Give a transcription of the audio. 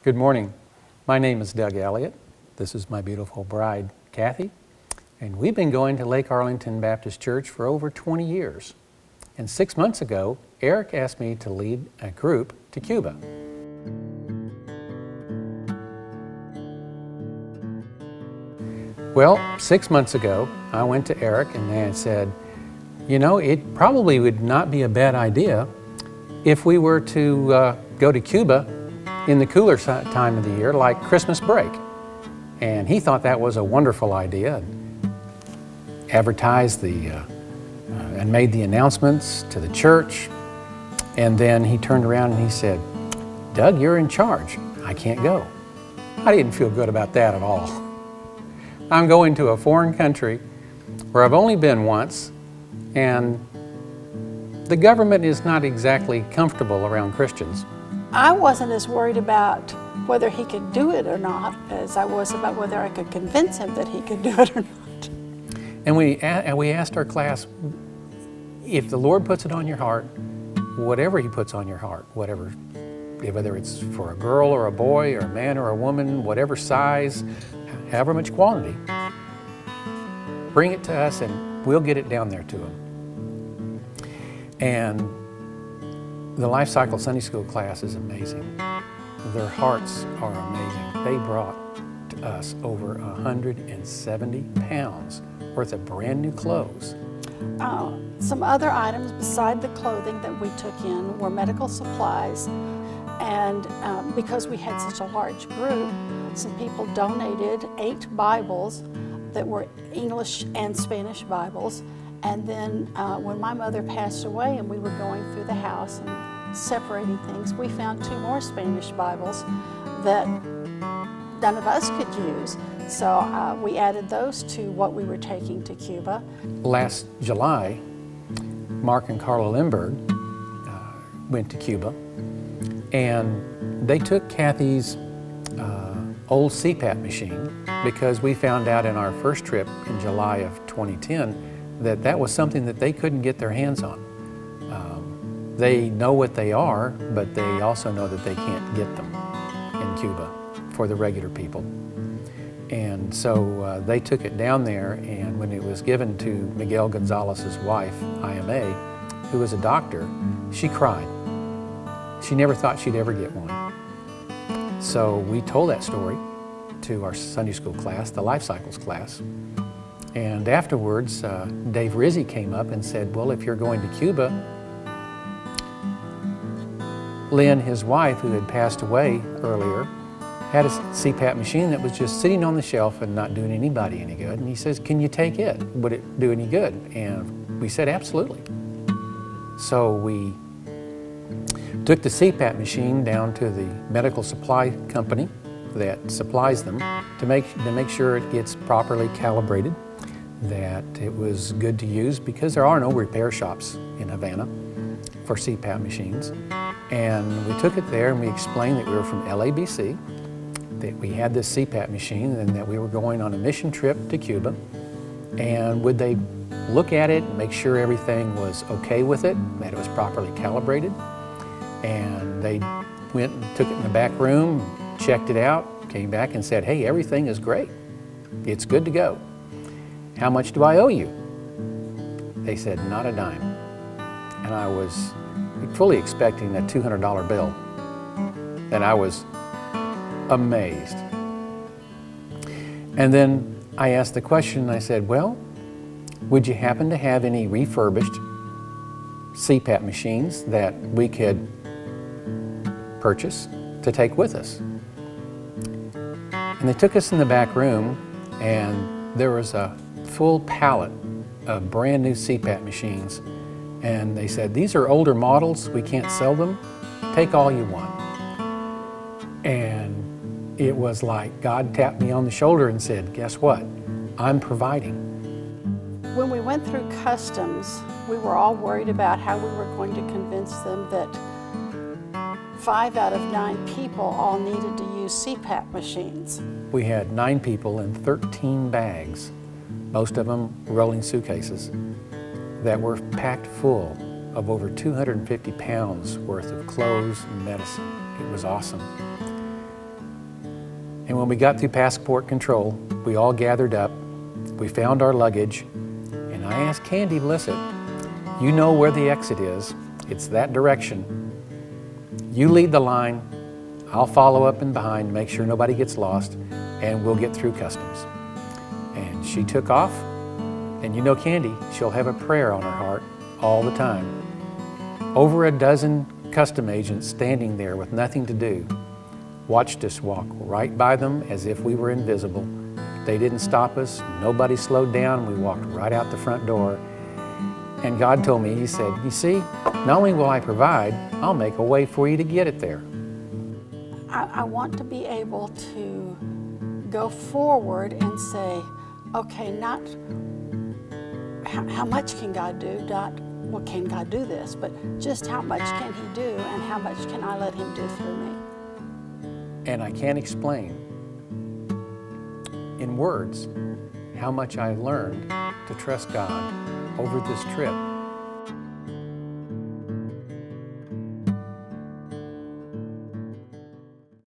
Good morning. My name is Doug Elliott. This is my beautiful bride, Kathy. And we've been going to Lake Arlington Baptist Church for over 20 years. And 6 months ago, Eric asked me to lead a group to Cuba. Well, 6 months ago, I went to Eric and I said, you know, it probably would not be a bad idea if we were to go to Cuba in the cooler time of the year, like Christmas break. And he thought that was a wonderful idea. Advertised and made the announcements to the church. And then he turned around and he said, Doug, you're in charge. I can't go. I didn't feel good about that at all. I'm going to a foreign country where I've only been once, and the government is not exactly comfortable around Christians. I wasn't as worried about whether he could do it or not as I was about whether I could convince him that he could do it or not. And we asked our class, if the Lord puts it on your heart, whatever He puts on your heart, whether it's for a girl or a boy or a man or a woman, whatever size, however much quantity, bring it to us and we'll get it down there to him. And the Life Cycle Sunday School class is amazing. Their hearts are amazing. They brought to us over 170 pounds worth of brand new clothes. Some other items beside the clothing that we took in were medical supplies, and because we had such a large group, some people donated 8 Bibles that were English and Spanish Bibles. And then when my mother passed away and we were going through the house and separating things, we found 2 more Spanish Bibles that none of us could use. So we added those to what we were taking to Cuba. Last July, Mark and Carla Lindbergh went to Cuba, and they took Kathy's old CPAP machine, because we found out in our first trip in July of 2010 that that was something that they couldn't get their hands on. They know what they are, but they also know that they can't get them in Cuba for the regular people. And so they took it down there, and when it was given to Miguel Gonzalez's wife, IMA, who was a doctor, she cried. She never thought she'd ever get one. So we told that story to our Sunday school class, the Life Cycles class. And afterwards, Dave Rizzi came up and said, well, if you're going to Cuba, Lynn, his wife, who had passed away earlier, had a CPAP machine that was just sitting on the shelf and not doing anybody any good. And he says, can you take it? Would it do any good? And we said, absolutely. So we took the CPAP machine down to the medical supply company that supplies them to make sure it gets properly calibrated, that it was good to use, because there are no repair shops in Havana for CPAP machines. And we took it there and we explained that we were from LABC, that we had this CPAP machine and that we were going on a mission trip to Cuba. And would they look at it and make sure everything was okay with it, that it was properly calibrated? And they went and took it in the back room, checked it out, came back and said, hey, everything is great. It's good to go. How much do I owe you? They said, not a dime. And I was fully expecting a $200 bill. And I was amazed. And then I asked the question, I said, well, would you happen to have any refurbished CPAP machines that we could purchase to take with us? And they took us in the back room, and there was a full pallet of brand new CPAP machines. And they said, these are older models, we can't sell them, take all you want. And it was like God tapped me on the shoulder and said, guess what? I'm providing. When we went through customs, we were all worried about how we were going to convince them that 5 out of 9 people all needed to use CPAP machines. We had 9 people in 13 bags, most of them rolling suitcases, that were packed full of over 250 pounds worth of clothes and medicine. It was awesome. And when we got through passport control, we all gathered up, we found our luggage, and I asked Candy, bless it, you know where the exit is. It's that direction. You lead the line, I'll follow up and behind, make sure nobody gets lost, and we'll get through customs. And she took off, and you know Candy, she'll have a prayer on her heart all the time. Over a dozen custom agents standing there with nothing to do watched us walk right by them as if we were invisible. They didn't stop us, nobody slowed down, we walked right out the front door. And God told me, He said, you see, not only will I provide, I'll make a way for you to get it there. I want to be able to go forward and say, okay, not how much can God do, not well, can God do this, but just how much can He do and how much can I let Him do through me? And I can't explain in words how much I learned to trust God over this trip.